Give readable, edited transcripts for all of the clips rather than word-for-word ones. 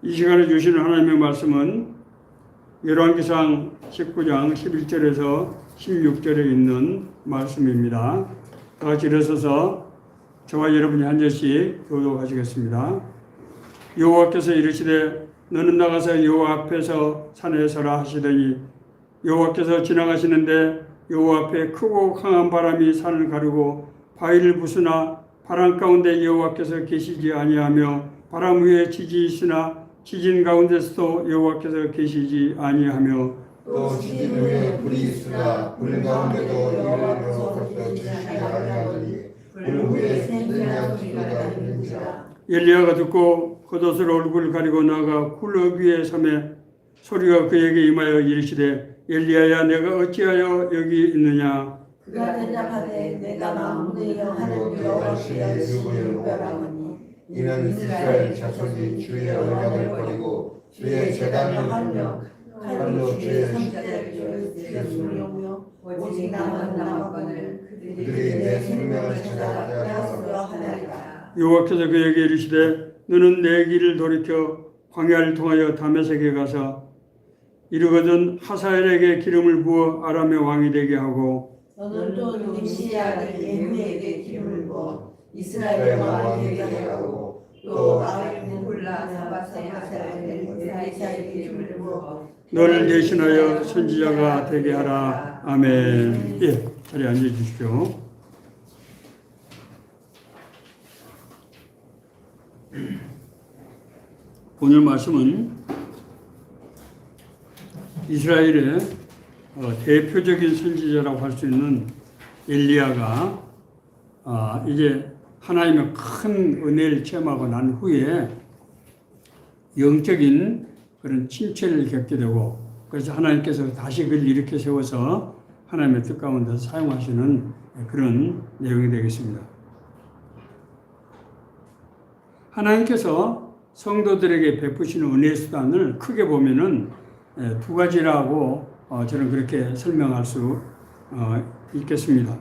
이 시간에 주시는 하나님의 말씀은 열왕기상 19장 11절에서 16절에 있는 말씀입니다. 다 같이 일어서서 저와 여러분이 한 절씩 교독하시겠습니다. 여호와께서 이르시되 너는 나가서 여호와 앞에서 산에 서라 하시더니 여호와께서 지나가시는데 여호와 앞에 크고 강한 바람이 산을 가르고 바위를 부수나 바람 가운데 여호와께서 계시지 아니하며 바람 위에 지지 있으나 지진 가운데서도 여호와께서 계시지 아니하며 또 지진 위에 불이 있으나 불 가운데도 여호와께서 계시지 아니하니 불 위에 생명의 소리가 들리니라. 엘리야가 듣고 겉옷으로 얼굴을 가리고 나가 굴 위에 서매 소리가 그에게 임하여 이르시되 엘리야야 내가 어찌하여 여기 있느냐. 그가 대답하되 내가 만군의 하나님 여호와께서 주를 구별하오니 이는 이스라엘 자손이 주의 언약을 버리고 주의 제단을 하며 칼로 주의 선지자들을 죽였으며 오직 나만 남았거늘 그들이 내 생명을 찾아 빼앗으려 하나이다. 여호와께서 그에게 이르시되 너는 내 길을 돌이켜 광야를 통하여 다메섹에 가서 이르거든 하사엘에게 기름을 부어 아람의 왕이 되게 하고 너는 또 nim시의 아들 예후에게 기름을 부어 이스라엘의 왕이 되게 하고 또 아벨은 홀라 사바세 하사엘에게 이스라엘의 기름을 부어 너를 대신하여 선지자가 되게 하라. 아멘. 예, 자리에 앉아 주십시오. 오늘 말씀은 이스라엘의 대표적인 선지자라고 할 수 있는 엘리야가 이제 하나님의 큰 은혜를 체험하고 난 후에 영적인 그런 침체를 겪게 되고 그래서 하나님께서 다시 그를 일으켜 세워서 하나님의 뜻 가운데 사용하시는 그런 내용이 되겠습니다. 하나님께서 성도들에게 베푸시는 은혜의 수단을 크게 보면은 두 가지라고 저는 그렇게 설명할 수 있겠습니다.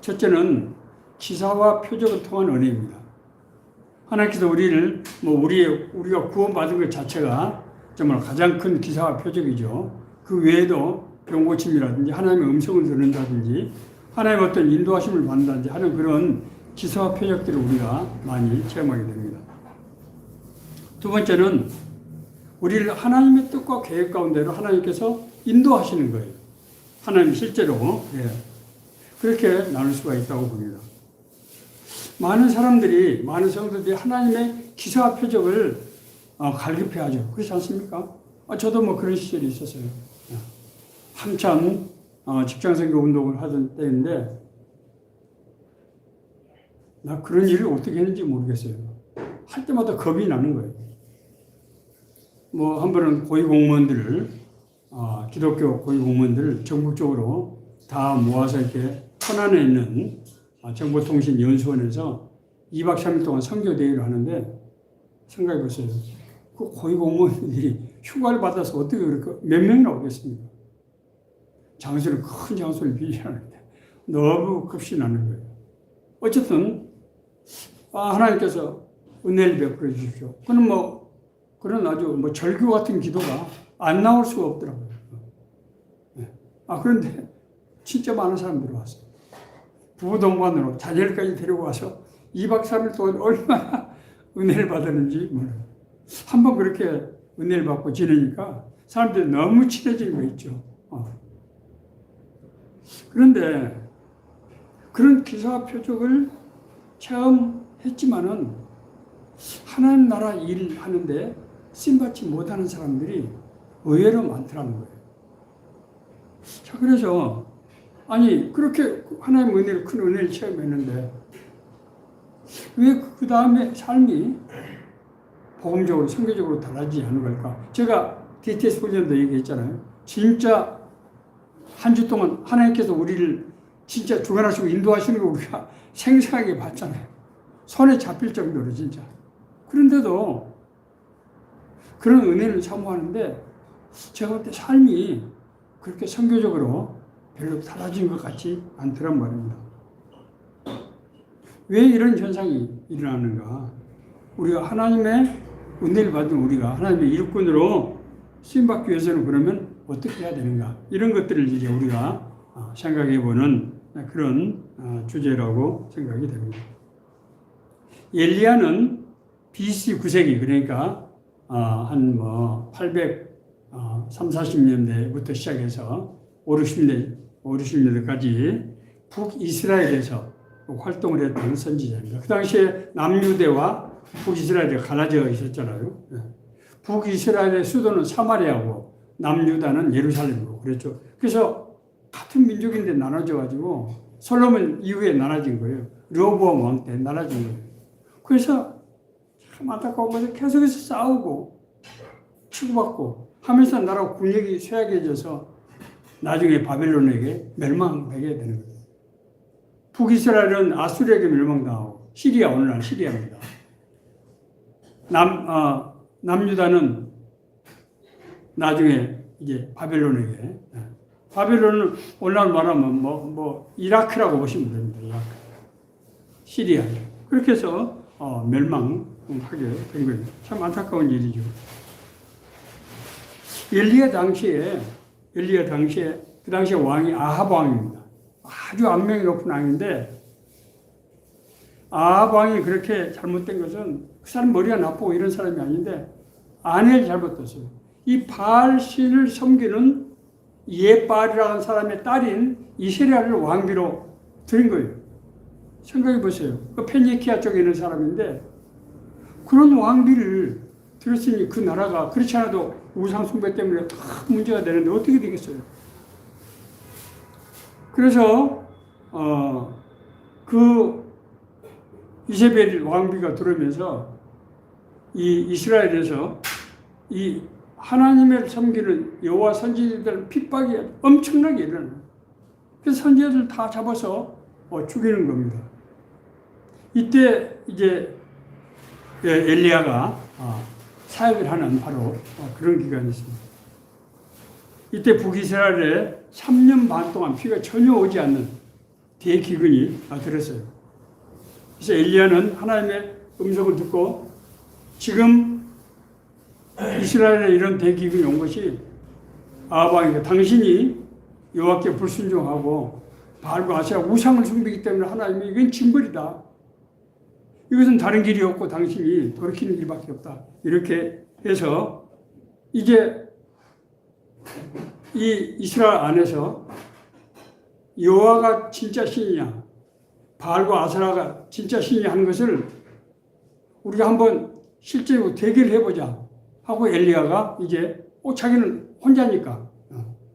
첫째는 기사와 표적을 통한 은혜입니다. 하나님께서 우리를 우리가 구원받은 것 자체가 정말 가장 큰 기사와 표적이죠. 그 외에도 병 고침이라든지 하나님의 음성을 듣는다든지 하나님의 어떤 인도하심을 받는다든지 하는 그런 기사와 표적들을 우리가 많이 체험하게 됩니다. 두 번째는 우리를 하나님의 뜻과 계획 가운데로 하나님께서 인도하시는 거예요. 하나님 실제로 그렇게 나눌 수가 있다고 봅니다. 많은 성도들이 하나님의 기사와 표적을 갈급해하죠. 그렇지 않습니까? 저도 그런 시절이 있었어요. 한참 직장생활 운동을 하던 때인데 나 그런 일을 어떻게 했는지 모르겠어요. 할 때마다 겁이 나는 거예요. 한 번은 고위공무원들을 기독교 고위공무원들을 전국적으로 다 모아서 이렇게 천안에 있는 정보통신연수원에서 2박 3일 동안 선교대회를 하는데 생각해 보세요. 그 고위공무원들이 휴가를 받아서 어떻게 그렇게 몇 명이나 오겠습니까? 장소를 큰 장소를 빌리는데 너무 겁이 나는 거예요. 어쨌든 하나님께서 은혜를 베풀어 주십시오. 그런 아주 절규 같은 기도가 안 나올 수가 없더라고요. 그런데 진짜 많은 사람들이 왔어요. 부부동반으로 자녀까지 데리고 와서 2박 3일 동안 얼마나 은혜를 받았는지 몰라요. 한번 그렇게 은혜를 받고 지내니까 사람들이 너무 친해진 거 있죠. 그런데 그런 기사와 표적을 체험했지만은 하나님 나라 일 하는데 쓰임받지 못하는 사람들이 의외로 많더라는 거예요. 자, 그래서 그렇게 하나님의 은혜를, 큰 은혜를 체험했는데 왜 그 다음에 삶이 복음적으로, 선교적으로 달라지지 않은 걸까? 제가 DTS 훈련도 얘기했잖아요. 진짜 한 주 동안 하나님께서 우리를 진짜 주관하시고 인도하시는 거 우리가 생생하게 봤잖아요. 손에 잡힐 정도로 진짜. 그런데도 그런 은혜를 사모하는데 제가 볼 때 삶이 그렇게 선교적으로 별로 달라진 것 같지 않더란 말입니다. 왜 이런 현상이 일어나는가? 우리가 하나님의 은혜를 받은 우리가 하나님의 일꾼으로 쓰임받기 위해서는 그러면 어떻게 해야 되는가? 이런 것들을 이제 우리가 생각해보는 그런 주제라고 생각이 됩니다. 엘리야는 BC 9세기, 그러니까 한 830~40년대부터 시작해서 50년대까지 북이스라엘에서 활동을 했던 선지자입니다. 그 당시에 남유대와 북이스라엘이 갈라져 있었잖아요. 북이스라엘의 수도는 사마리아고 남유다는 예루살렘이고 그랬죠. 그래서 같은 민족인데 나눠져가지고 솔로몬 이후에 나눠진 거예요. 르호보암 왕 때 나눠진 거예요. 그래서 참 안타까운 것은 계속해서 싸우고 치고받고 하면서 나라 국력이 쇠약해져서 나중에 바벨론에게 멸망하게 되는 거예요. 북이스라엘은 아수르에게 멸망당하고 시리아, 오늘날 시리아입니다. 남유다는 나중에 이제 바벨론에게, 바벨론은 오늘날 말하면 이라크라고 보시면 됩니다. 이라크. 시리아. 그렇게 해서 멸망하게 된 거예요. 참 안타까운 일이죠. 엘리야 당시에 그 당시에 왕이 아합 왕입니다. 아주 안명이 높은 왕인데 아합 왕이 그렇게 잘못된 것은 그 사람 머리가 나쁘고 이런 사람이 아닌데 아내를 잘못했어요. 이 바알 신을 섬기는 예바알이라는 사람의 딸인 이세랴를 왕비로 드린 거예요. 생각해 보세요. 그 페니키아 쪽에 있는 사람인데 그런 왕비를 들었으니 그 나라가 그렇지 않아도 우상 숭배 때문에 다 문제가 되는데 어떻게 되겠어요? 그래서 그 이세벨 왕비가 들어오면서 이 이스라엘에서 이 하나님을 섬기는 여호와 선지자들 핍박이 엄청나게 일어나요. 그래서 선지자들 다 잡아서 죽이는 겁니다. 이때 이제 엘리야가 사역을 하는 바로 그런 기간이 있습니다. 이때 북이스라엘에 3년 반 동안 비가 전혀 오지 않는 대기근이 들었어요. 그래서 엘리야는 하나님의 음성을 듣고 지금 이스라엘에 이런 대기근이 온 것이 아합 왕이니까 당신이 여호와께 불순종하고 바알과 아세라 우상을 섬기기 때문에 하나님이 이건 징벌이다. 이것은 다른 길이 없고 당신이 돌이키는 길밖에 없다. 이렇게 해서 이제 이 이스라엘 안에서 여호와가 진짜 신이냐 바알과 아세라가 진짜 신이냐 하는 것을 우리가 한번 실제로 대결해보자 하고 엘리야가 이제 자기는 혼자니까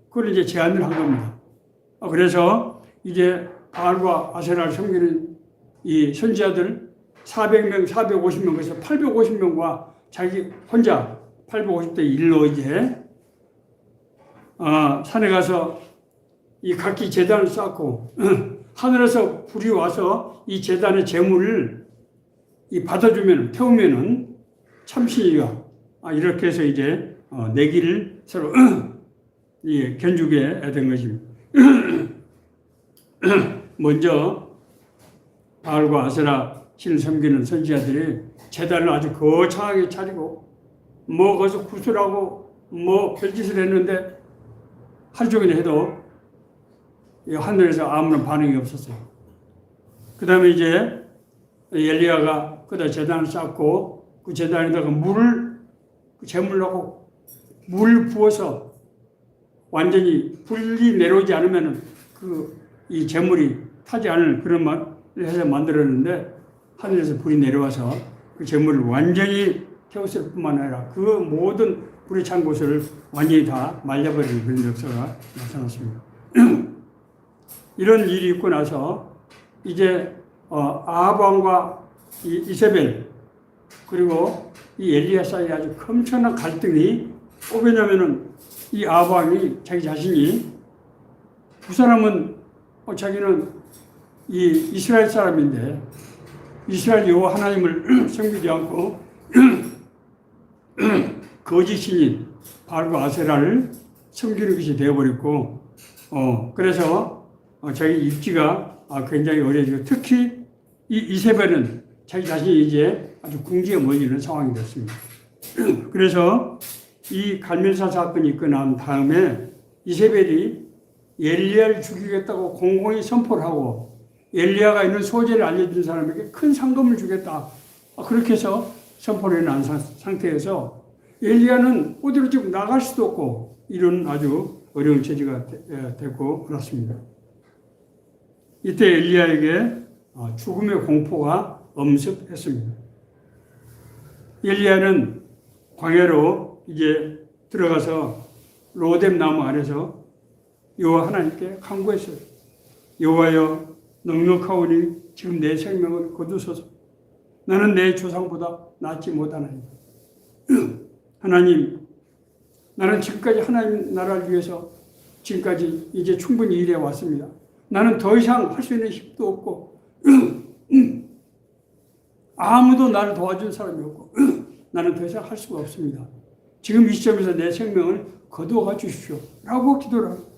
그걸 이제 제안을 한 겁니다. 그래서 이제 바알과 아세라를 섬기는 이 선지자들 400명, 450명, 그래서 850명과 자기 혼자 850대 1로 이제 산에 가서 이 각기 제단을 쌓고 하늘에서 불이 와서 이 제단의 제물을 받아주면 태우면은 참신이가 이렇게 해서 이제 내기를 서로 견주게 된 것입니다. 먼저 바알과 아세라 신을 섬기는 선지자들이 제단을 아주 거창하게 차리고 거기서 구슬하고 별짓을 했는데 하루 종일 해도 하늘에서 아무런 반응이 없었어요. 그 다음에 이제 엘리야가 그다 제단을 쌓고 그 제단에다가 재물 넣고 물 부어서 완전히 불이 내려오지 않으면 이 재물이 타지 않을 그런 말을 해서 만들었는데 하늘에서 불이 내려와서 그 재물을 완전히 태웠을 뿐만 아니라 그 모든 불이 찬 곳을 완전히 다 말려버리는 그런 역사가 나타났습니다. 이런 일이 있고 나서 이제 아합 왕과 이세벨 그리고 이 엘리야 사이에 아주 엄청난 갈등이 왜냐면은 이 아합 왕이 자기 자신이 두 사람은 자기는 이 이스라엘 사람인데 이스라엘 여호와 하나님을 섬기지 않고 거짓 신인 바알과 아세라를 섬기는 것이 되어버렸고 그래서 자기 입지가 굉장히 어려지고 특히 이 이세벨은 자기 자신이 이제 아주 궁지에 몰리는 상황이 됐습니다. 그래서 이 갈멜사 사건이 있고 난 다음에 이세벨이 엘리야를 죽이겠다고 공공히 선포를 하고 엘리야가 있는 소재를 알려준 사람에게 큰 상금을 주겠다. 그렇게 해서 선포를 해놓은 상태에서 엘리야는 어디로 지금 나갈 수도 없고 이런 아주 어려운 처지가 되고 그렇습니다. 이때 엘리야에게 죽음의 공포가 엄습했습니다. 엘리야는 광야로 이제 들어가서 로뎀 나무 아래서 여호와 하나님께 간구했어요. 여호와여 넉넉하오니 지금 내 생명을 거두소서. 나는 내 조상보다 낫지 못하나이다. 하나님, 나는 지금까지 하나님 나라를 위해서 지금까지 이제 충분히 일해 왔습니다. 나는 더 이상 할 수 있는 힘도 없고 아무도 나를 도와준 사람이 없고 나는 더 이상 할 수가 없습니다. 지금 이 시점에서 내 생명을 거두어 주십시오. 라고 기도를 합니다.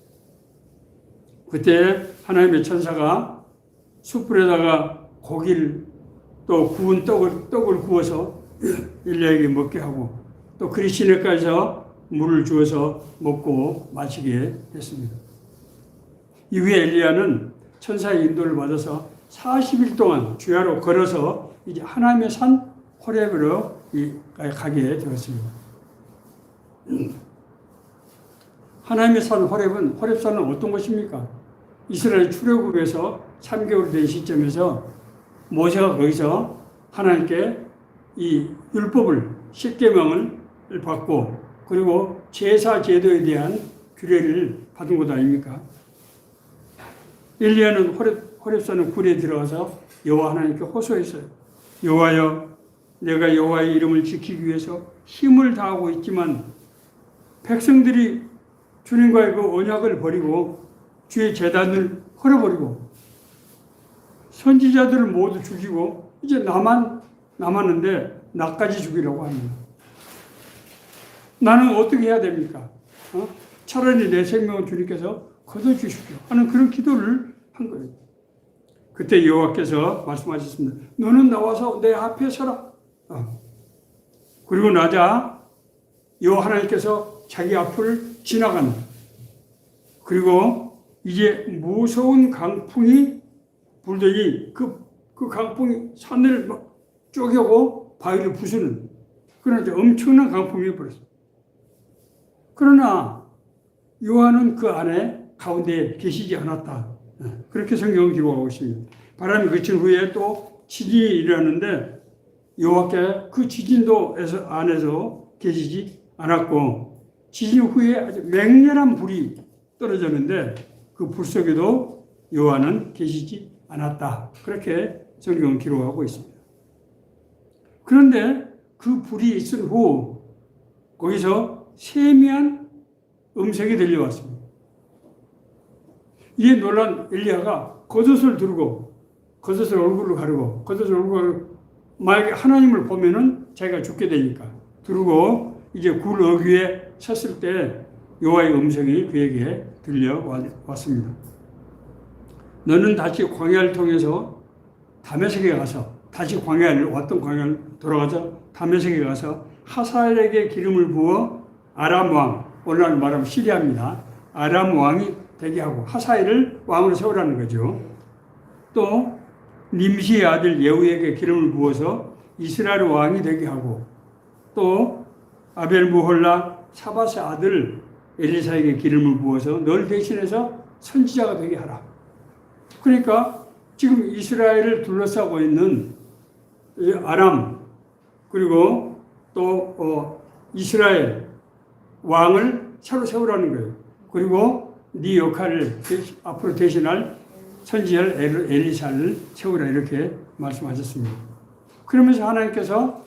그때 하나님의 천사가 숯불에다가 고기를 또 구운 떡을 구워서 엘리야에게 먹게 하고 또 그리 시내가에서 물을 주어서 먹고 마시게 했습니다. 이후에 엘리야는 천사의 인도를 받아서 40일 동안 주야로 걸어서 이제 하나님의 산 호렙으로 가게 되었습니다. 하나님의 산 호렙은 호렙산은 어떤 곳입니까? 이스라엘 출애굽에서 3개월 된 시점에서 모세가 거기서 하나님께 이 율법을 10계명을 받고 그리고 제사 제도에 대한 규례를 받은 것 아닙니까? 엘리야는 호렙산의 굴에 들어가서 여호와 하나님께 호소했어요. 여호와여, 내가 여호와의 이름을 지키기 위해서 힘을 다하고 있지만 백성들이 주님과의 그 언약을 버리고 주의 제단을 헐어버리고 선지자들을 모두 죽이고 이제 나만 남았는데 나까지 죽이라고 합니다. 나는 어떻게 해야 됩니까? 차라리 내 생명을 주님께서 거둬주십시오 하는 그런 기도를 한 거예요. 그때 여호와께서 말씀하셨습니다. 너는 나와서 내 앞에 서라. 그리고 나자 여호와 하나님께서 자기 앞을 지나가는 그리고 이제 무서운 강풍이 불더니 그 강풍이 산을 막 쪼개고 바위를 부수는 그런 엄청난 강풍이 불었어요. 그러나 요한은 그 안에 가운데 계시지 않았다. 그렇게 성경은 기록하고 있습니다. 바람이 그친 후에 또 지진이 일어났는데 여호와께 그 지진도 안에서 계시지 않았고 지진 후에 아주 맹렬한 불이 떨어졌는데 그 불 속에도 요한은 계시지 않았다. 그렇게 성경은 기록하고 있습니다. 그런데 그 불이 있은 후 거기서 세미한 음색이 들려왔습니다. 이에 놀란 엘리야가 겉옷을 두르고 겉옷을 얼굴로 가르고 겉옷을 얼굴로 가르고 만약에 하나님을 보면은 자기가 죽게 되니까 두르고 이제 굴 어귀에 섰을 때 여호와의 음성이 그에게 들려왔습니다. 너는 다시 광야를 통해서 다메섹에 가서 다시 왔던 광야를 돌아가서 다메섹에 가서 하사엘에게 기름을 부어 아람 왕, 오늘날 말하면 시리아입니다. 아람 왕이 되게 하고 하사엘을 왕으로 세우라는 거죠. 또 님시의 아들 예후에게 기름을 부어서 이스라엘 왕이 되게 하고 또 아벨무홀라 사밧의 아들 엘리사에게 기름을 부어서 널 대신해서 선지자가 되게 하라. 그러니까 지금 이스라엘을 둘러싸고 있는 아람 그리고 또 이스라엘 왕을 새로 세우라는 거예요. 그리고 네 역할을 앞으로 대신할 선지자 엘리사를 세우라 이렇게 말씀하셨습니다. 그러면서 하나님께서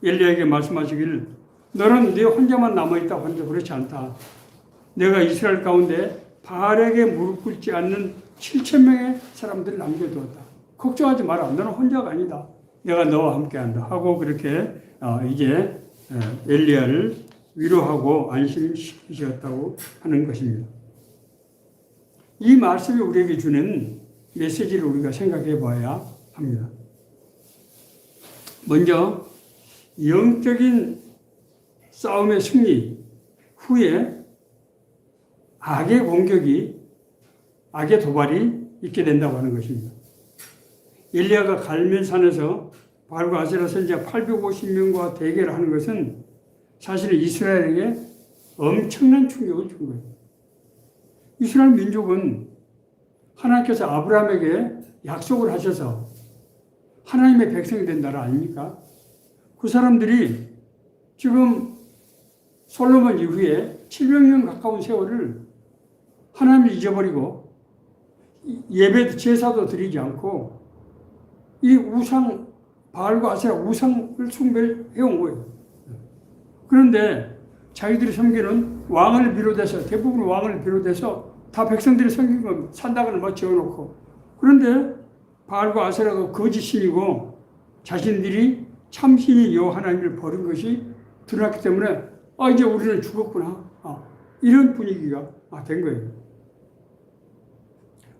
엘리야에게 말씀하시기를 너는 네 혼자만 남아있다 혼자 그렇지 않다. 내가 이스라엘 가운데 바알에게 무릎 꿇지 않는 7,000명의 사람들을 남겨두었다. 걱정하지 마라. 너는 혼자가 아니다. 내가 너와 함께한다. 하고 그렇게 이제 엘리야를 위로하고 안심시켰다고 하는 것입니다. 이 말씀이 우리에게 주는 메시지를 우리가 생각해 봐야 합니다. 먼저 영적인 싸움의 승리 후에 악의 공격이, 악의 도발이 있게 된다고 하는 것입니다. 엘리야가 갈멜산에서 바알과 아세라 선지자 850명과 대결을 하는 것은 사실 이스라엘에게 엄청난 충격을 준 거예요. 이스라엘 민족은 하나님께서 아브라함에게 약속을 하셔서 하나님의 백성이 된 나라 아닙니까? 그 사람들이 지금 솔로몬 이후에 700년 가까운 세월을 하나님을 잊어버리고 예배 제사도 드리지 않고 이 우상, 바알과 아세라 우상을 숭배해온 거예요. 그런데 자기들이 섬기는 왕을 비롯해서, 대부분 왕을 비롯해서 다 백성들이 섬긴 건 산당을 막 지어놓고, 그런데 바알과 아세라가 거짓신이고 자신들이 참신이 여호와 하나님을 버린 것이 드러났기 때문에 이제 우리는 죽었구나, 이런 분위기가 된 거예요.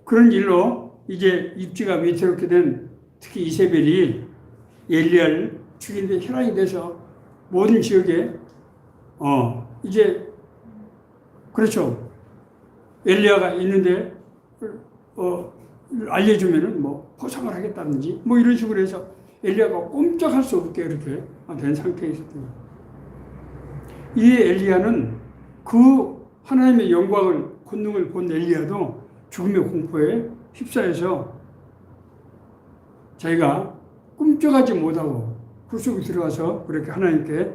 그런 일로 이제 입지가 위태롭게 된 특히 이세벨이 엘리야를 죽이는데 혈안이 돼서 모든 지역에 이제 그렇죠. 엘리야가 있는데 알려주면은 뭐 포상을 하겠다든지 뭐 이런 식으로 해서 엘리야가 꼼짝할 수 없게 이렇게 된 상태에 있었던 거예요. 이 엘리야는 그 하나님의 영광을, 권능을 본 엘리야도 죽음의 공포에 휩싸여서 자기가 꿈쩍하지 못하고 굴 속에 들어가서 그렇게 하나님께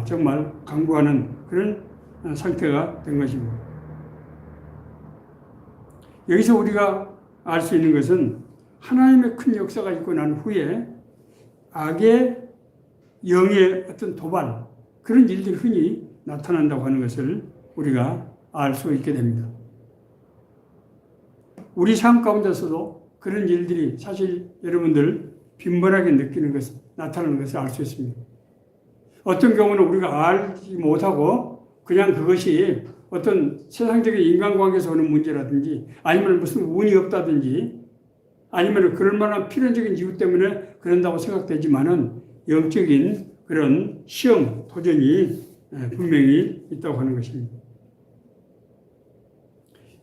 정말 간구하는 그런 상태가 된 것입니다. 여기서 우리가 알 수 있는 것은 하나님의 큰 역사가 있고 난 후에 악의 영의 어떤 도발, 그런 일들이 흔히 나타난다고 하는 것을 우리가 알 수 있게 됩니다. 우리 삶 가운데서도 그런 일들이 사실 여러분들 빈번하게 느끼는 것, 나타나는 것을 알 수 있습니다. 어떤 경우는 우리가 알지 못하고 그냥 그것이 어떤 세상적인 인간관계에서 오는 문제라든지 아니면 무슨 운이 없다든지 아니면 그럴 만한 필연적인 이유 때문에 그런다고 생각되지만은 영적인 그런 시험, 도전이 분명히 있다고 하는 것입니다.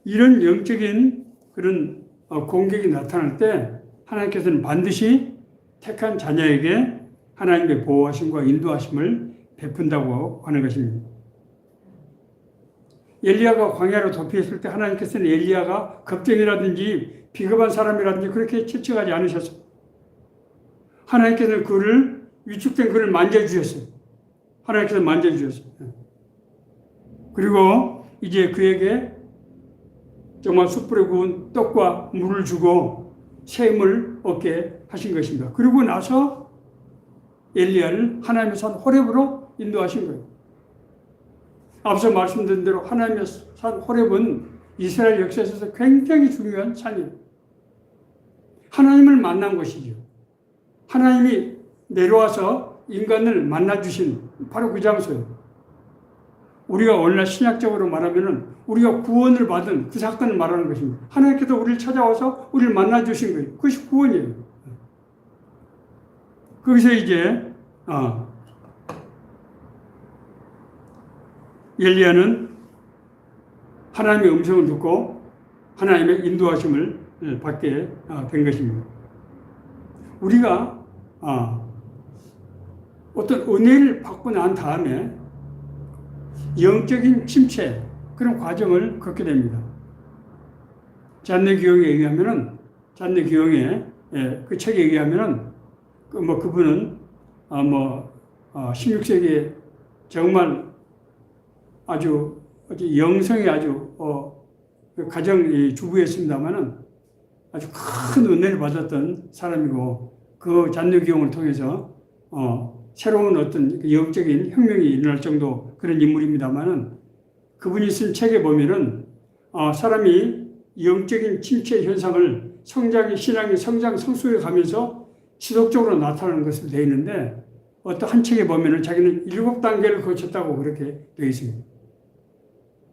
이런 영적인 그런 공격이 나타날 때 하나님께서는 반드시 택한 자녀에게 하나님의 보호하심과 인도하심을 베푼다고 하는 것입니다. 엘리야가 광야로 도피했을 때 하나님께서는 엘리야가 겁쟁이라든지 비겁한 사람이라든지 그렇게 채찍하지 않으셨어요. 하나님께서는 그를, 위축된 그를 만져주셨어요. 하나님께서 만져주셨어요. 그리고 이제 그에게 정말 숯불에 구운 떡과 물을 주고 샘을 얻게 하신 것입니다. 그리고 나서 엘리야를 하나님의 산 호렙으로 인도하신 거예요. 앞서 말씀드린 대로 하나님의 산 호렙은 이스라엘 역사에서 굉장히 중요한 산이에요. 하나님을 만난 것이죠. 하나님이 내려와서 인간을 만나주신 바로 그 장소예요. 우리가 오늘날 신약적으로 말하면은 우리가 구원을 받은 그 사건을 말하는 것입니다. 하나님께서 우리를 찾아와서 우리를 만나주신 거예요. 그것이 구원이에요. 거기서 이제 엘리야는 하나님의 음성을 듣고 하나님의 인도하심을 받게 된 것입니다. 우리가 어떤 은혜를 받고 난 다음에 영적인 침체, 그런 과정을 겪게 됩니다. 잔네기용에 의하면은, 잔네기용의 그 책에 의하면은 그분은 16세기에 정말 아주 영성이 아주 가정 주부였습니다만은 아주 큰 은혜를 받았던 사람이고 그 잔네기용을 통해서 새로운 어떤 영적인 혁명이 일어날 정도 그런 인물입니다만은 그분이 쓴 책에 보면은 사람이 영적인 침체 현상을 성장의 신앙의 성장 성숙해 가면서 지속적으로 나타나는 것으로 되어 있는데 어떤 한 책에 보면은 자기는 7단계를 거쳤다고 그렇게 되어 있습니다.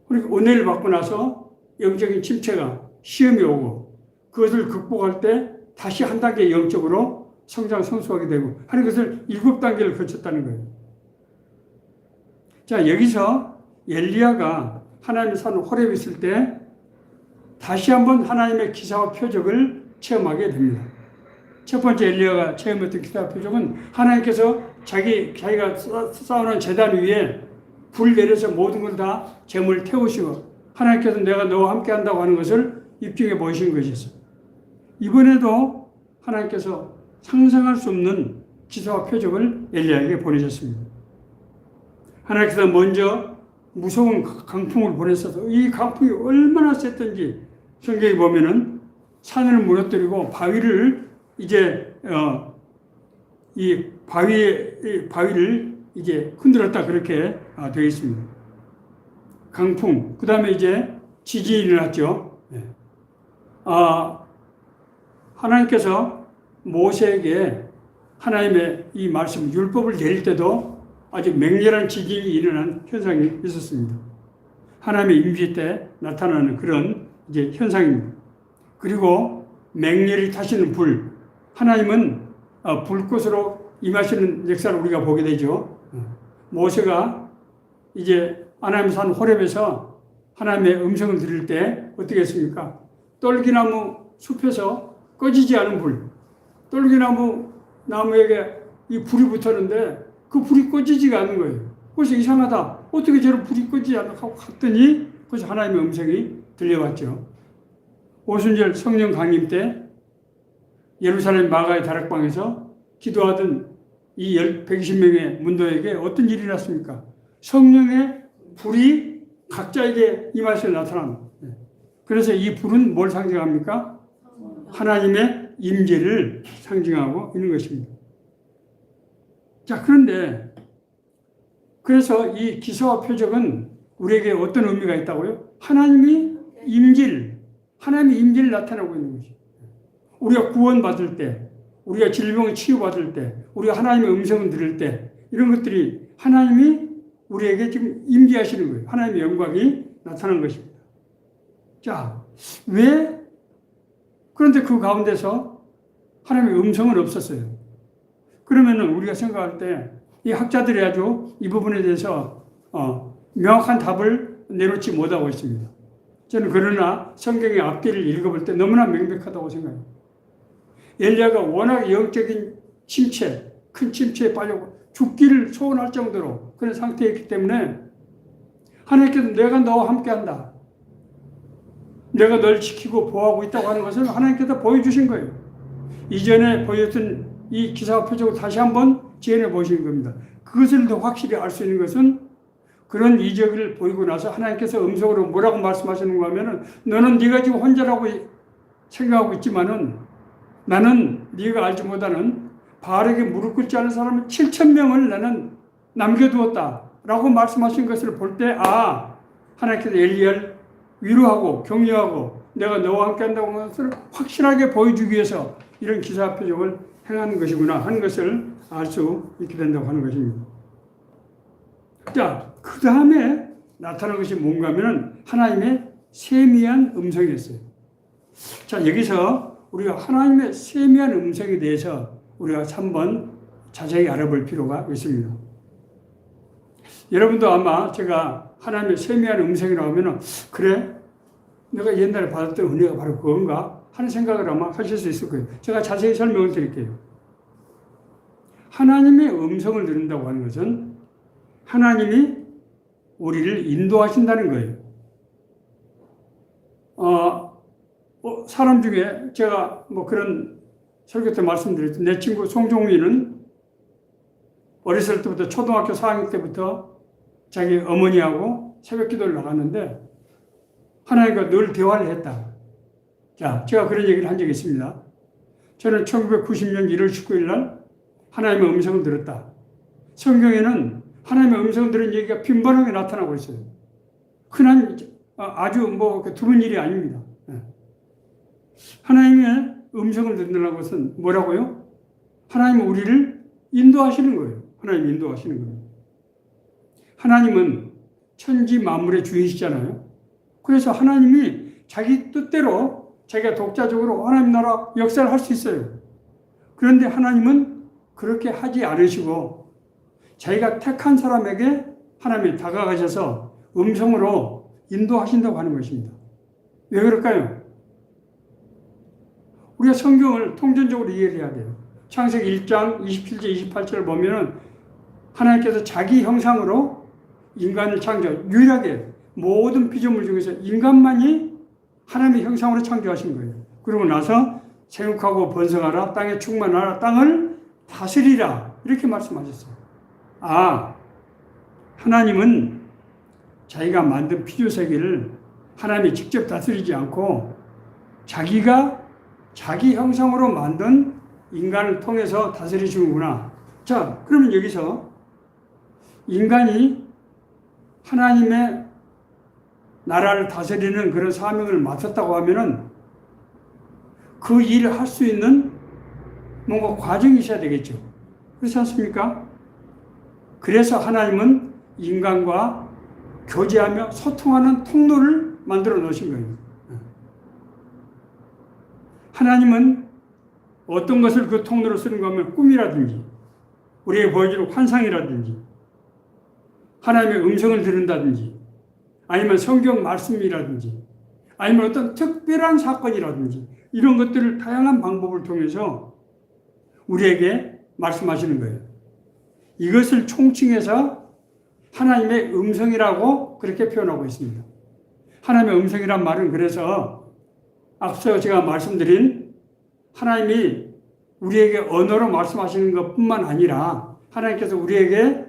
그리고 은혜를 받고 나서 영적인 침체가 시험이 오고 그것을 극복할 때 다시 한 단계 영적으로 성장 성숙하게 되고 하는 것을 7단계를 거쳤다는 거예요. 자, 여기서 엘리야가 하나님의 산 호렙에 있을 때 다시 한번 하나님의 기사와 표적을 체험하게 됩니다. 첫 번째 엘리야가 체험했던 기사와 표적은 하나님께서 자기가 쌓아놓은 제단 위에 불 내려서 모든 걸 다 재물을 태우시고 하나님께서 내가 너와 함께 한다고 하는 것을 입증해 보이신 것이었어요. 이번에도 하나님께서 상상할 수 없는 기사와 표적을 엘리야에게 보내셨습니다. 하나님께서 먼저 무서운 강풍을 보내셔서 이 강풍이 얼마나 셌던지 성경에 보면은 산을 무너뜨리고 바위를 이제 이 바위를 이제 흔들었다 그렇게 되어 있습니다. 강풍, 그 다음에 이제 지진이 일어났죠. 하나님께서 모세에게 하나님의 이 말씀, 율법을 내릴 때도 아주 맹렬한 지진이 일어난 현상이 있었습니다. 하나님의 임재 때 나타나는 그런 이제 현상입니다. 그리고 맹렬히 타시는 불, 하나님은 불꽃으로 임하시는 역사를 우리가 보게 되죠. 모세가 이제 하나님 산 호렙에서 하나님의 음성을 들을 때 어떻게 했습니까? 떨기나무 숲에서 꺼지지 않은 불, 나무에게 이 불이 붙었는데 그 불이 꺼지지가 않는 거예요. 그래서 이상하다. 어떻게 저런 불이 꺼지지 않나 하고 갔더니 그래서 하나님의 음성이 들려왔죠. 오순절 성령 강림 때 예루살렘 마가의 다락방에서 기도하던 이 120명의 문도에게 어떤 일이 났습니까? 성령의 불이 각자에게 임하셔 나타납니다. 그래서 이 불은 뭘 상징합니까? 하나님의 임재를 상징하고 있는 것입니다. 자, 그런데 그래서 이 기사와 표적은 우리에게 어떤 의미가 있다고요? 하나님의 임재를 나타내고 있는 것이죠. 우리가 구원받을 때, 우리가 질병을 치유받을 때, 우리가 하나님의 음성을 들을 때 이런 것들이 하나님이 우리에게 지금 임재하시는 거예요. 하나님의 영광이 나타난 것입니다. 자, 왜? 그런데 그 가운데서 하나님의 음성은 없었어요. 그러면은 우리가 생각할 때 이 학자들이 아주 이 부분에 대해서 명확한 답을 내놓지 못하고 있습니다. 저는 그러나 성경의 앞뒤를 읽어볼 때 너무나 명백하다고 생각해요. 엘리야가 워낙 영적인 침체, 큰 침체에 빠져 죽기를 소원할 정도로 그런 상태였기 때문에 하나님께서 내가 너와 함께한다. 내가 널 지키고 보호하고 있다고 하는 것을 하나님께서 보여주신 거예요. 이전에 보였던 이 기사와 표적을 다시 한번 재현해 보시는 겁니다. 그것을 더 확실히 알 수 있는 것은 그런 이적을 보이고 나서 하나님께서 음성으로 뭐라고 말씀하시는가 하면은 너는 네가 지금 혼자라고 생각하고 있지만은 나는 네가 알지 못하는 바알에게 무릎 꿇지 않은 사람은 7,000명을 나는 남겨두었다라고 말씀하신 것을 볼 때 하나님께서 엘리야를 위로하고 격려하고 내가 너와 함께 한다고 하는 것을 확실하게 보여주기 위해서 이런 기사 표적을 행하는 것이구나 하는 것을 알 수 있게 된다고 하는 것입니다. 자, 그 다음에 나타난 것이 뭔가 하면 하나님의 세미한 음성이었어요. 자, 여기서 우리가 하나님의 세미한 음성에 대해서 우리가 한번 자세히 알아볼 필요가 있습니다. 여러분도 아마 제가 하나님의 세미한 음성이라고 하면 그래? 내가 옛날에 받았던 은혜가 바로 그건가? 하는 생각을 아마 하실 수 있을 거예요. 제가 자세히 설명을 드릴게요. 하나님의 음성을 들은다고 하는 것은 하나님이 우리를 인도하신다는 거예요. 사람 중에 제가 뭐 그런 설교 때 말씀드렸죠. 내 친구 송종민은 어렸을 때부터 초등학교 4학년 때부터 자기 어머니하고 새벽 기도를 나갔는데 하나님과 늘 대화를 했다. 자, 제가 그런 얘기를 한 적이 있습니다. 저는 1990년 1월 19일 날 하나님의 음성을 들었다. 성경에는 하나님의 음성을 들은 얘기가 빈번하게 나타나고 있어요. 흔한 아주 뭐 드문 일이 아닙니다. 하나님의 음성을 듣는다는 것은 뭐라고요? 하나님은 우리를 인도하시는 거예요. 하나님이 인도하시는 겁니다. 하나님은 천지 만물의 주인이시잖아요. 그래서 하나님이 자기 뜻대로 자기가 독자적으로 하나님 나라 역사를 할 수 있어요. 그런데 하나님은 그렇게 하지 않으시고 자기가 택한 사람에게 하나님이 다가가셔서 음성으로 인도하신다고 하는 것입니다. 왜 그럴까요? 우리가 성경을 통전적으로 이해를 해야 돼요. 창세기 1장 27절 28절을 보면은 하나님께서 자기 형상으로 인간을 유일하게 모든 피조물 중에서 인간만이 하나님의 형상으로 창조하신 거예요. 그러고 나서 생육하고 번성하라, 땅에 충만하라, 땅을 다스리라 이렇게 말씀하셨어요. 하나님은 자기가 만든 피조세계를 하나님이 직접 다스리지 않고 자기가 자기 형상으로 만든 인간을 통해서 다스리시는구나. 자, 그러면 여기서 인간이 하나님의 나라를 다스리는 그런 사명을 맡았다고 하면은 그 일을 할 수 있는 뭔가 과정이 있어야 되겠죠. 그렇지 않습니까? 그래서 하나님은 인간과 교제하며 소통하는 통로를 만들어 놓으신 거예요. 하나님은 어떤 것을 그 통로로 쓰는가 하면 꿈이라든지 우리에게 보여주는 환상이라든지 하나님의 음성을 들은다든지 아니면 성경 말씀이라든지 아니면 어떤 특별한 사건이라든지 이런 것들을 다양한 방법을 통해서 우리에게 말씀하시는 거예요. 이것을 총칭해서 하나님의 음성이라고 그렇게 표현하고 있습니다. 하나님의 음성이란 말은 그래서 앞서 제가 말씀드린 하나님이 우리에게 언어로 말씀하시는 것뿐만 아니라 하나님께서 우리에게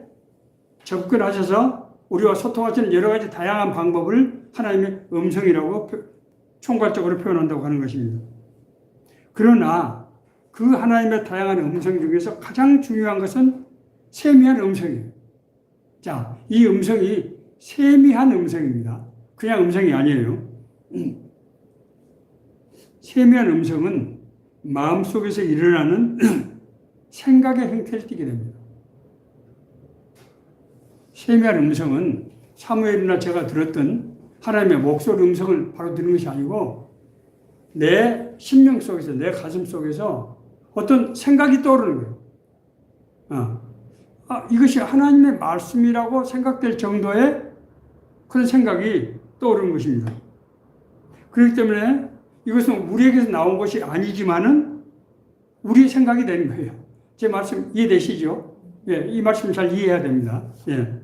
접근하셔서 우리와 소통하시는 여러 가지 다양한 방법을 하나님의 음성이라고 총괄적으로 표현한다고 하는 것입니다. 그러나 그 하나님의 다양한 음성 중에서 가장 중요한 것은 세미한 음성이에요. 자, 이 음성이 세미한 음성입니다. 그냥 음성이 아니에요. 세미한 음성은 마음속에서 일어나는 생각의 형태를 띠게 됩니다. 세미한 음성은 사무엘이나 제가 들었던 하나님의 목소리 음성을 바로 듣는 것이 아니고 내 심령 속에서 내 가슴 속에서 어떤 생각이 떠오르는 거예요. 이것이 하나님의 말씀이라고 생각될 정도의 그런 생각이 떠오르는 것입니다. 그렇기 때문에 이것은 우리에게서 나온 것이 아니지만은 우리의 생각이 되는 거예요. 제 말씀 이해되시죠? 예, 이 말씀 잘 이해해야 됩니다. 예.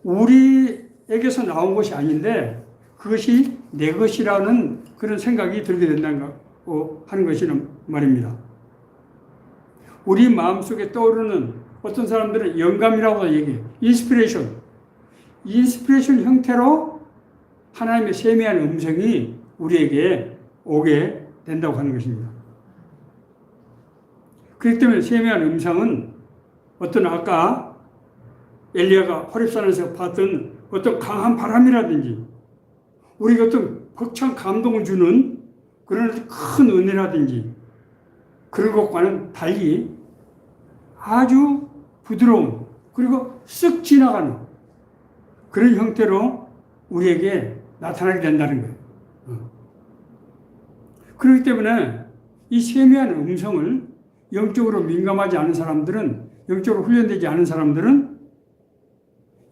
우리에게서 나온 것이 아닌데 그것이 내 것이라는 그런 생각이 들게 된다고 하는 것이란 말입니다. 우리 마음속에 떠오르는 어떤 사람들은 영감이라고 얘기해요. 인스피레이션 형태로 하나님의 세미한 음성이 우리에게 오게 된다고 하는 것입니다. 그렇기 때문에 세미한 음성은 어떤 아까 엘리야가 호렙산에서 봤던 어떤 강한 바람이라든지 우리가 어떤 벅찬 감동을 주는 그런 큰 은혜라든지 그런 것과는 달리 아주 부드러운 그리고 쓱 지나가는 그런 형태로 우리에게 나타나게 된다는 거예요. 그렇기 때문에 이 세미한 음성을 영적으로 민감하지 않은 사람들은 영적으로 훈련되지 않은 사람들은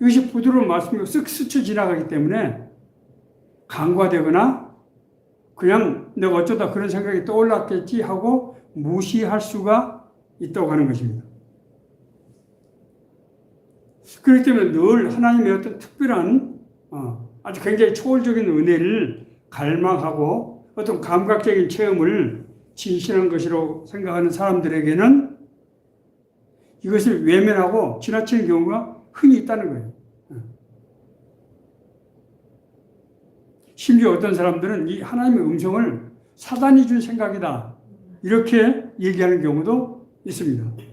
이것이 부드러운 말씀이고 쓱 스쳐 지나가기 때문에 간과되거나 그냥 내가 어쩌다 그런 생각이 떠올랐겠지 하고 무시할 수가 있다고 하는 것입니다. 그렇기 때문에 늘 하나님의 어떤 특별한 아주 굉장히 초월적인 은혜를 갈망하고 어떤 감각적인 체험을 진실한 것이라고 생각하는 사람들에게는 이것을 외면하고 지나치는 경우가 흔히 있다는 거예요. 심지어 어떤 사람들은 이 하나님의 음성을 사단이 준 생각이다 이렇게 얘기하는 경우도 있습니다.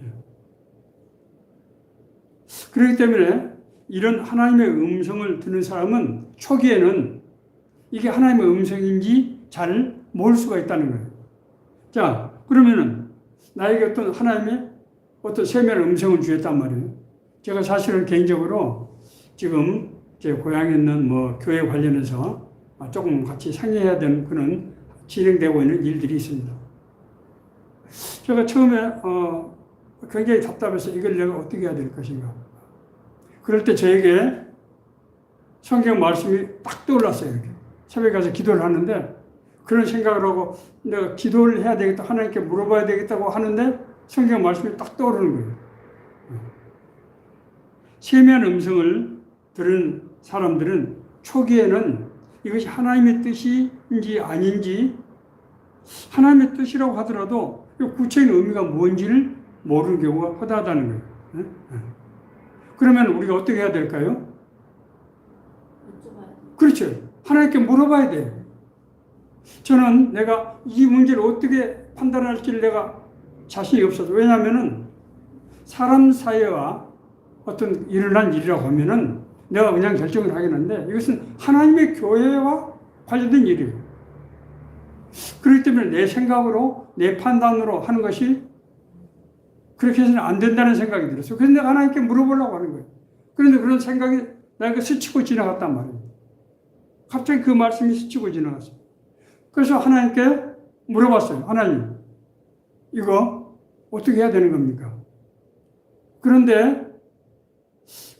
그렇기 때문에 이런 하나님의 음성을 듣는 사람은 초기에는 이게 하나님의 음성인지 잘 모를 수가 있다는 거예요. 자, 그러면은 나에게 어떤 하나님의 어떤 세미한 음성을 주셨단 말이에요. 제가 사실은 개인적으로 지금 제 고향에 있는 교회 관련해서 조금 같이 상의해야 되는 그런 진행되고 있는 일들이 있습니다. 제가 처음에 굉장히 답답해서 이걸 내가 어떻게 해야 될 것인가. 그럴 때 저에게 성경 말씀이 딱 떠올랐어요. 이렇게. 새벽에 가서 기도를 하는데 그런 생각을 하고 내가 기도를 해야 되겠다, 하나님께 물어봐야 되겠다고 하는데 성경 말씀이 딱 떠오르는 거예요. 세미한 음성을 들은 사람들은 초기에는 이것이 하나님의 뜻인지 아닌지, 하나님의 뜻이라고 하더라도 구체적인 의미가 뭔지를 모르는 경우가 허다하다는 거예요. 그러면 우리가 어떻게 해야 될까요? 그렇죠. 하나님께 물어봐야 돼요. 저는 내가 이 문제를 어떻게 판단할지를 내가 자신이 없어서, 왜냐하면은 사람 사이와 어떤 일어난 일이라고 하면은 내가 그냥 결정을 하겠는데 이것은 하나님의 교회와 관련된 일이에요. 그렇기 때문에 내 생각으로, 내 판단으로 하는 것이 그렇게 해서는 안 된다는 생각이 들었어요. 그래서 내가 하나님께 물어보려고 하는 거예요. 그런데 그런 생각이 나에게 스치고 지나갔단 말이에요. 갑자기 그 말씀이 스치고 지나갔어요. 그래서 하나님께 물어봤어요. 하나님, 이거 어떻게 해야 되는 겁니까? 그런데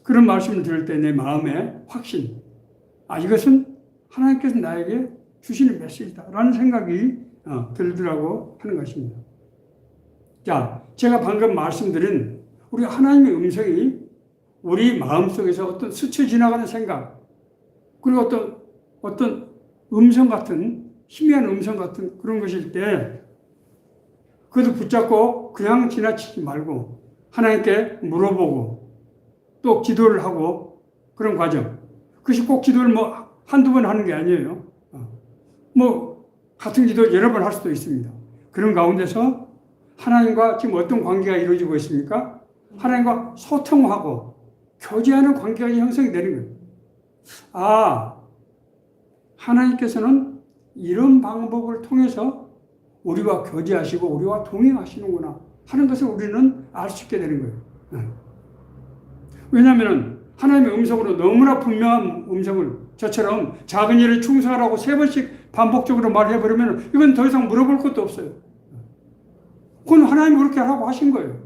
그런 말씀을 들을 때 내 마음에 확신, 이것은 하나님께서 나에게 주시는 메시지다라는 생각이 들더라고 하는 것입니다. 자, 제가 방금 말씀드린 우리 하나님의 음성이 우리 마음속에서 어떤 스쳐 지나가는 생각, 그리고 어떤 음성 같은, 희미한 음성 같은 그런 것일 때 그것을 붙잡고 그냥 지나치지 말고 하나님께 물어보고 또 기도를 하고 그런 과정. 그것이 꼭 기도를 한두 번 하는 게 아니에요. 같은 기도 여러 번 할 수도 있습니다. 그런 가운데서 하나님과 지금 어떤 관계가 이루어지고 있습니까? 하나님과 소통하고 교제하는 관계가 형성이 되는 거예요. 하나님께서는 이런 방법을 통해서 우리와 교제하시고 우리와 동행하시는구나 하는 것을 우리는 알 수 있게 되는 거예요. 왜냐하면 하나님의 음성으로 너무나 분명한 음성을 저처럼 작은 일에 충성하라고 3번씩 반복적으로 말해버리면 이건 더 이상 물어볼 것도 없어요. 그건 하나님이 그렇게 하라고 하신 거예요.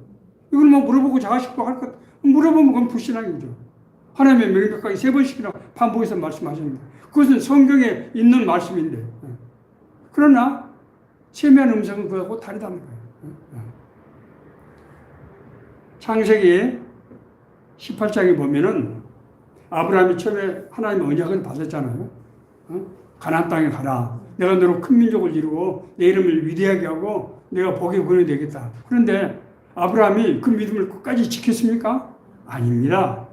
이걸 물어보고 자식도 할 것, 물어보면 그건 불신앙이죠. 하나님의 명백하게 3번씩이나 반복해서 말씀하십니다. 그것은 성경에 있는 말씀인데. 그러나 세미한 음성은 그거하고 다르다는 거예요. 창세기 18장에 보면은 아브라함이 처음에 하나님의 언약을 받았잖아요. 가나안 땅에 가라. 내가 너로 큰 민족을 이루고 내 이름을 위대하게 하고 내가 복의 근원이 되겠다. 그런데 아브라함이 그 믿음을 끝까지 지켰습니까? 아닙니다.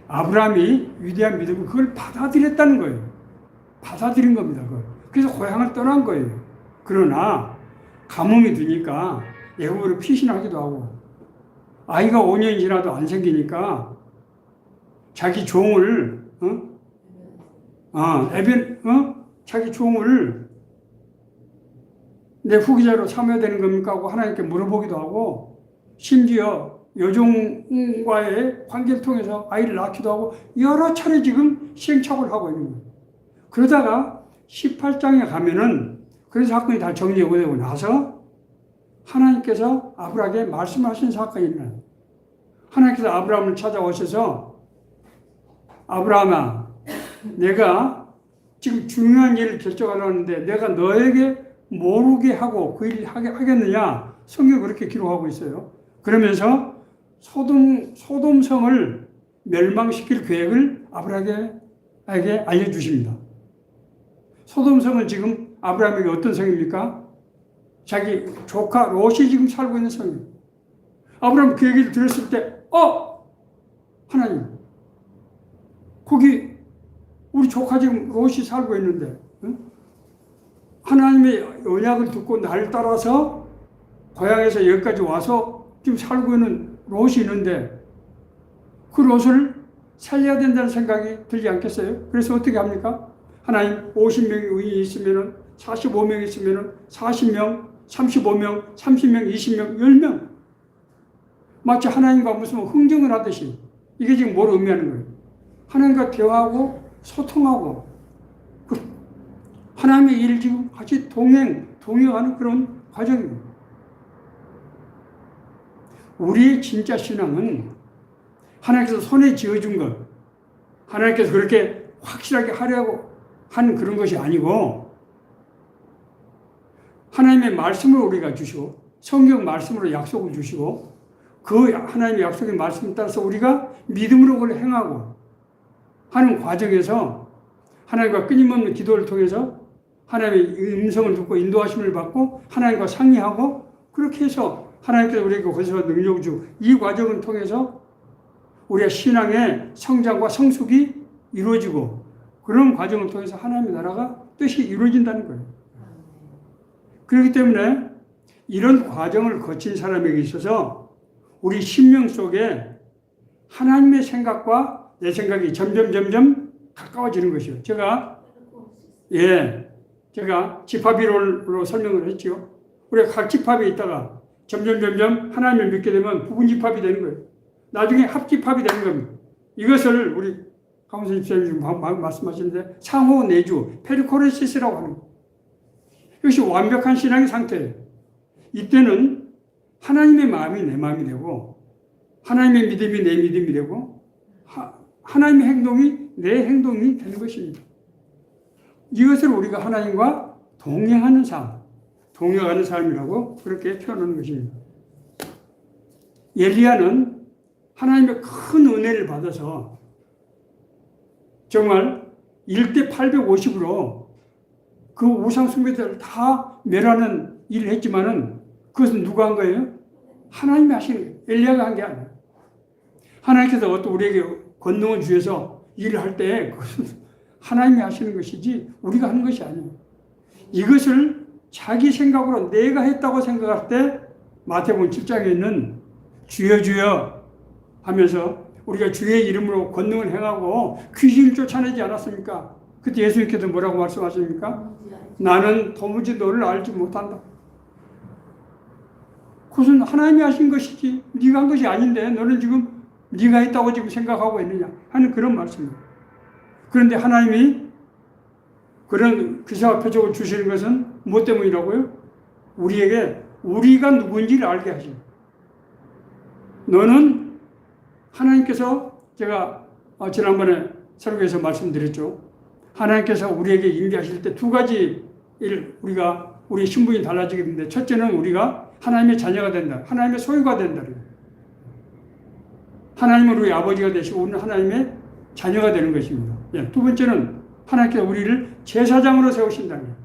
아브라함이 위대한 믿음을 그걸 받아들였다는 거예요. 받아들인 겁니다. 그걸. 그래서 고향을 떠난 거예요. 그러나 가뭄이 드니까 애굽으로 피신하기도 하고 아이가 5년이 지나도 안 생기니까 자기 종을 자기 종을 내 후계자로 삼아야 되는 겁니까? 하고 하나님께 물어보기도 하고 심지어 여종과의 관계를 통해서 아이를 낳기도 하고 여러 차례 지금 시행착오를 하고 있는 거예요. 그러다가 18장에 가면은 그런 사건이 다 정리되고 나서 하나님께서 아브라함에게 말씀하신 사건이 있나요? 하나님께서 아브라함을 찾아오셔서 아브라함아, 내가 지금 중요한 일을 결정하려는데 내가 너에게 모르게 하고 그 일을 하겠느냐? 성경이 그렇게 기록하고 있어요. 그러면서 소돔성을 멸망시킬 계획을 아브라함에게 알려주십니다. 소돔성은 지금 아브라함에게 어떤 성입니까? 자기 조카 롯이 지금 살고 있는 성이에요. 아브라함 그 얘기를 들었을 때 하나님, 거기 우리 조카 지금 롯이 살고 있는데 하나님의 언약을 듣고 나를 따라서 고향에서 여기까지 와서 지금 살고 있는 롯이 있는데 그 롯을 살려야 된다는 생각이 들지 않겠어요? 그래서 어떻게 합니까? 하나님 50명의 의인이 있으면 45명 있으면 40명, 35명, 30명, 20명, 10명 마치 하나님과 무슨 흥정을 하듯이 이게 지금 뭘 의미하는 거예요? 하나님과 대화하고 소통하고 하나님의 일을 지금 같이 동행하는 그런 과정입니다. 우리의 진짜 신앙은 하나님께서 손에 쥐어준 것, 하나님께서 그렇게 확실하게 하려고 하는 그런 것이 아니고 하나님의 말씀을 우리가 주시고 성경 말씀으로 약속을 주시고 그 하나님의 약속의 말씀에 따라서 우리가 믿음으로 그걸 행하고 하는 과정에서 하나님과 끊임없는 기도를 통해서 하나님의 음성을 듣고 인도하심을 받고 하나님과 상의하고 그렇게 해서 하나님께서 우리에게 거기서 능력을 주고 이 과정을 통해서 우리의 신앙의 성장과 성숙이 이루어지고 그런 과정을 통해서 하나님의 나라가 뜻이 이루어진다는 거예요. 그렇기 때문에 이런 과정을 거친 사람에게 있어서 우리 심령 속에 하나님의 생각과 내 생각이 점점 가까워지는 것이요. 제가 집합이론으로 설명을 했죠. 우리가 각 집합에 있다가 점점 하나님을 믿게 되면 부분 집합이 되는 거예요. 나중에 합집합이 되는 겁니다. 이것을 우리 강원선 집사님이 말씀하시는데 상호 내주, 페리코레시스라고 하는 거예요. 이것이 완벽한 신앙의 상태예요. 이때는 하나님의 마음이 내 마음이 되고 하나님의 믿음이 내 믿음이 되고 하나님의 행동이 내 행동이 되는 것입니다. 이것을 우리가 하나님과 동행하는 삶, 동행하는 삶이라고 그렇게 표현하는 것입니다. 엘리야는 하나님의 큰 은혜를 받아서 정말 1대 850으로 그 우상 숭배들을 다 멸하는 일을 했지만은 그것은 누가 한 거예요? 하나님이 하신 거예요. 엘리야가 한 게 아니에요. 하나님께서 어떤 우리에게 권능을 주셔서 일을 할 때 그것은 하나님이 하시는 것이지 우리가 하는 것이 아니에요. 이것을 자기 생각으로 내가 했다고 생각할 때 마태복음 7장에 있는 주여 주여 하면서 우리가 주의 이름으로 권능을 행하고 귀신을 쫓아내지 않았습니까? 그때 예수님께서 뭐라고 말씀하십니까? 나는 도무지 너를 알지 못한다. 그것은 하나님이 하신 것이지 네가 한 것이 아닌데 너는 지금 네가 했다고 지금 생각하고 있느냐 하는 그런 말씀입니다. 그런데 하나님이 그런 기사와 표적을 주시는 것은 무엇 때문이라고요? 우리에게 우리가 누구인지를 알게 하십니다. 너는 하나님께서 제가 지난번에 설교에서 말씀드렸죠. 하나님께서 우리에게 인도하실 때 두 가지 일 우리 신분이 달라지게 되는데 첫째는 우리가 하나님의 자녀가 된다. 하나님의 소유가 된다. 하나님은 우리 아버지가 되시고 우리는 하나님의 자녀가 되는 것입니다. 두 번째는 하나님께서 우리를 제사장으로 세우신다는 거예요.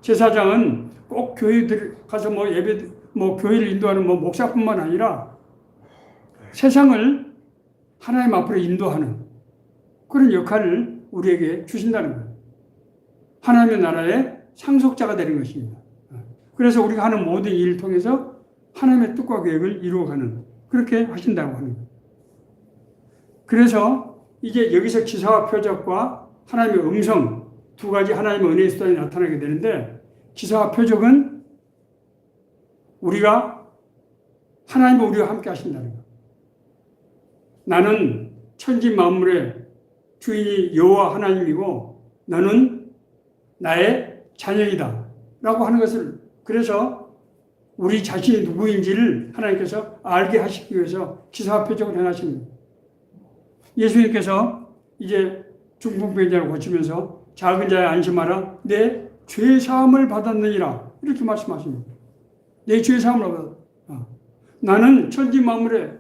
제사장은 꼭 교회들 가서 교회를 인도하는 목사뿐만 아니라 세상을 하나님 앞으로 인도하는 그런 역할을 우리에게 주신다는 거예요. 하나님의 나라의 상속자가 되는 것입니다. 그래서 우리가 하는 모든 일을 통해서 하나님의 뜻과 계획을 이루어가는 그렇게 하신다고 하는 거예요. 그래서 이제 여기서 기사와 표적과 하나님의 음성 두 가지 하나님의 은혜의 수단이 나타나게 되는데 기사와 표적은 우리가 하나님과 우리와 함께 하신다는 거예요. 나는 천지 만물의 주인이 여호와 하나님이고 너는 나의 자녀이다 라고 하는 것을 그래서 우리 자신이 누구인지를 하나님께서 알게 하시기 위해서 기사와 표적을 행하십니다. 예수님께서 이제 중풍병자를 고치면서 작은 자야 안심하라 내 죄사함을 받았느니라 이렇게 말씀하십니다. 내 죄사함을 받았다. 나는 천지 만물의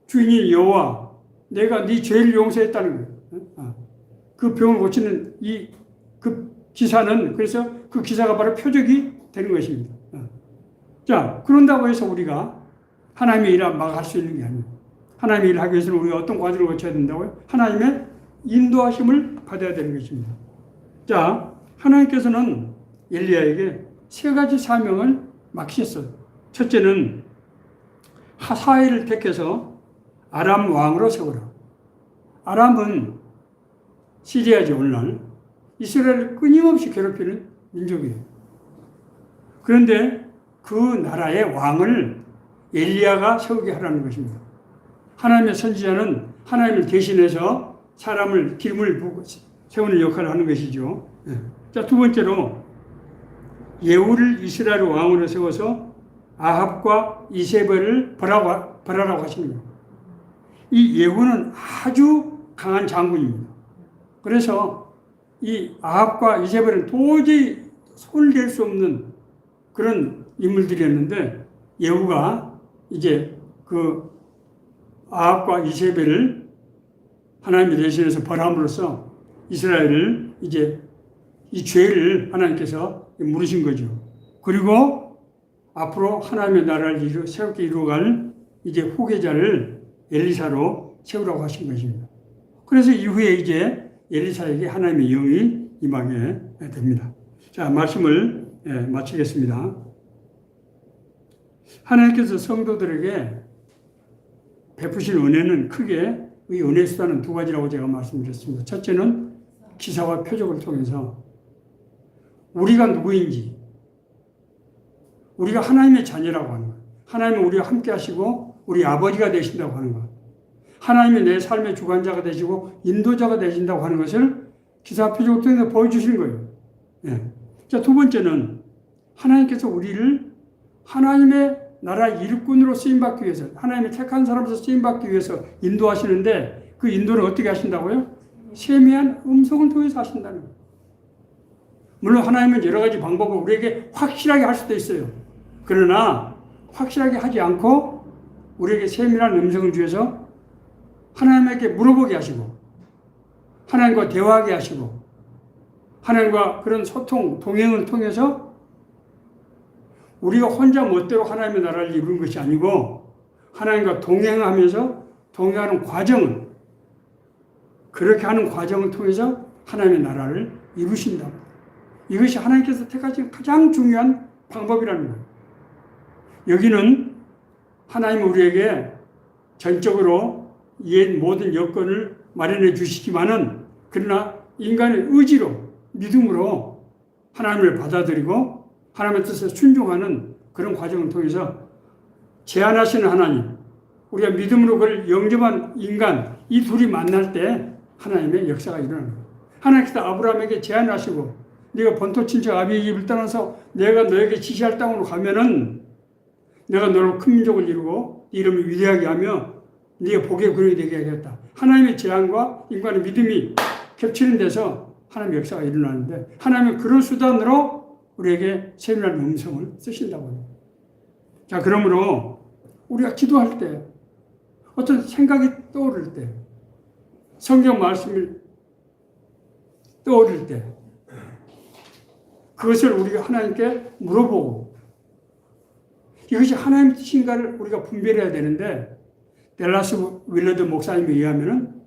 주인이 여호와 내가 네 죄를 용서했다는 거예요. 그 병을 고치는 그 기사는 그래서 그 기사가 바로 표적이 되는 것입니다. 자, 그런다고 해서 우리가 하나님의 일을 막 할 수 있는 게 아니에요. 하나님의 일을 하기 위해서는 우리가 어떤 과정을 거쳐야 된다고요? 하나님의 인도하심을 받아야 되는 것입니다. 자, 하나님께서는 엘리야에게 세 가지 사명을 맡기셨어요. 첫째는 하사엘을 택해서 아람 왕으로 세우라. 아람은 시리아죠, 오늘날. 이스라엘을 끊임없이 괴롭히는 민족이에요. 그런데 그 나라의 왕을 엘리야가 세우게 하라는 것입니다. 하나님의 선지자는 하나님을 대신해서 사람을 기름을 부고 세우는 역할을 하는 것이죠. 자, 두 번째로 예후를 이스라엘 왕으로 세워서 아합과 이세벨을 벌하라고 하십니다. 이 예후는 아주 강한 장군입니다. 그래서 이 아합과 이세벨은 도저히 손을 댈 수 없는 그런 인물들이었는데 예후가 이제 그 아합과 이세벨을 하나님의 대신해서 벌함으로써 이스라엘을 이제 이 죄를 하나님께서 물으신 거죠. 그리고 앞으로 하나님의 나라를 새롭게 이루어갈 이제 후계자를 엘리사로 세우라고 하신 것입니다. 그래서 이후에 이제 엘리사에게 하나님의 영이 임하게 됩니다. 자, 말씀을 마치겠습니다. 하나님께서 성도들에게 베푸신 은혜는 크게 이 은혜 수단은 두 가지라고 제가 말씀드렸습니다. 첫째는 기사와 표적을 통해서 우리가 누구인지, 우리가 하나님의 자녀라고 하는 것, 하나님은 우리와 함께 하시고 우리 아버지가 되신다고 하는 것, 하나님이 내 삶의 주관자가 되시고 인도자가 되신다고 하는 것을 기사와 표적을 통해서 보여주시는 거예요. 예. 자, 두 번째는 하나님께서 우리를 하나님의 나라 일꾼으로 쓰임받기 위해서, 하나님의 택한 사람으로서 쓰임받기 위해서 인도하시는데 그 인도를 어떻게 하신다고요? 세미한 음성을 통해서 하신다는 거예요. 물론 하나님은 여러 가지 방법을 우리에게 확실하게 할 수도 있어요. 그러나 확실하게 하지 않고 우리에게 세밀한 음성을 주셔서 하나님에게 물어보게 하시고 하나님과 대화하게 하시고 하나님과 그런 소통, 동행을 통해서 우리가 혼자 멋대로 하나님의 나라를 이루는 것이 아니고 하나님과 동행하면서 동행하는 과정을, 그렇게 하는 과정을 통해서 하나님의 나라를 이루신다. 이것이 하나님께서 택하신 가장 중요한 방법이라는 거예요. 여기는 하나님은 우리에게 전적으로 이 모든 여건을 마련해 주시지만은 그러나 인간의 의지로, 믿음으로 하나님을 받아들이고 하나님의 뜻에 순종하는 그런 과정을 통해서 제안하시는 하나님, 우리가 믿음으로 그를 영접한 인간, 이 둘이 만날 때 하나님의 역사가 일어나는 거예요. 하나님께서 아브라함에게 제안하시고 네가 본토 친척 아비의 집을 떠나서 내가 너에게 지시할 땅으로 가면은 내가 너로 큰 민족을 이루고 이름을 위대하게 하며 네가 복의 근원이 되게 하겠다. 하나님의 제안과 인간의 믿음이 겹치는 데서 하나님의 역사가 일어나는데 하나님은 그런 수단으로 우리에게 세밀한 음성을 쓰신다고 합니다. 자, 그러므로 우리가 기도할 때 어떤 생각이 떠오를 때 성경 말씀을 떠오를 때 그것을 우리가 하나님께 물어보고 이것이 하나님의 뜻인가를 우리가 분별해야 되는데 델라스 윌러드 목사님에 의하면은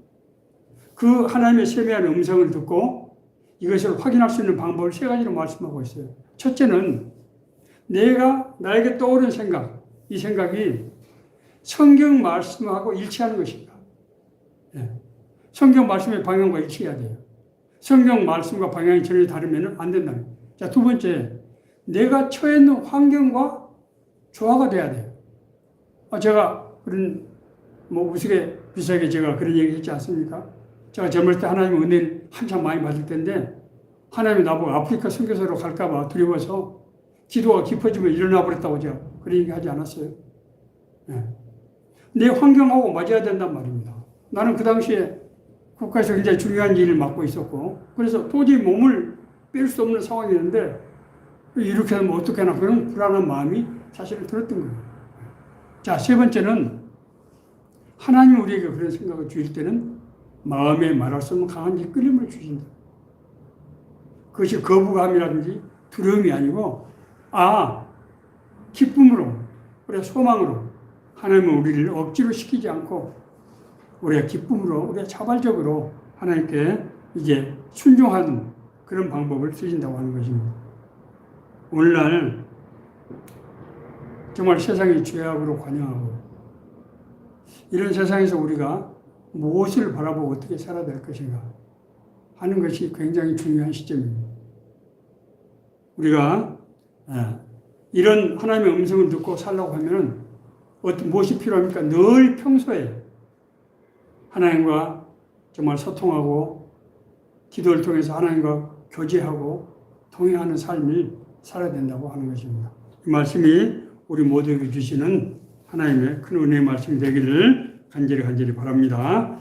그 하나님의 세미한 음성을 듣고 이것을 확인할 수 있는 방법을 세 가지로 말씀하고 있어요. 첫째는 나에게 떠오른 생각, 이 생각이 성경 말씀하고 일치하는 것인가. 네. 성경 말씀의 방향과 일치해야 돼요. 성경 말씀과 방향이 전혀 다르면 안 된다는 거예요. 자, 두 번째, 내가 처해 있는 환경과 조화가 돼야 돼요. 제가 그런 우스개 비슷하게 제가 그런 얘기 했지 않습니까? 제가 젊을 때 하나님의 은혜를 한참 많이 받을 때인데 하나님이 나보고 아프리카 선교사로 갈까봐 두려워서 기도가 깊어지면 일어나 버렸다고 제가 그런 얘기 하지 않았어요. 네. 내 환경하고 맞아야 된단 말입니다. 나는 그 당시에 국가에서 굉장히 중요한 일을 맡고 있었고 그래서 도저히 몸을 뺄 수 없는 상황이었는데 이렇게 하면 어떡하나 그런 불안한 마음이 사실은 들었던 거예요. 자, 세 번째는 하나님이 우리에게 그런 생각을 주실 때는 마음에 말할 수 없는 강한 이끌림을 주신다. 그것이 거부감이라든지 두려움이 아니고 기쁨으로 우리가 소망으로 하나님은 우리를 억지로 시키지 않고 우리가 기쁨으로 우리가 자발적으로 하나님께 이제 순종하는 그런 방법을 쓰신다고 하는 것입니다. 오늘날 정말 세상이 죄악으로 관영하고 이런 세상에서 우리가 무엇을 바라보고 어떻게 살아야 될 것인가 하는 것이 굉장히 중요한 시점입니다. 우리가 이런 하나님의 음성을 듣고 살라고 하면은 무엇이 필요합니까? 늘 평소에 하나님과 정말 소통하고 기도를 통해서 하나님과 교제하고 동행하는 삶을 살아야 된다고 하는 것입니다. 이 말씀이 우리 모두에게 주시는 하나님의 큰 은혜의 말씀이 되기를 간절히 바랍니다.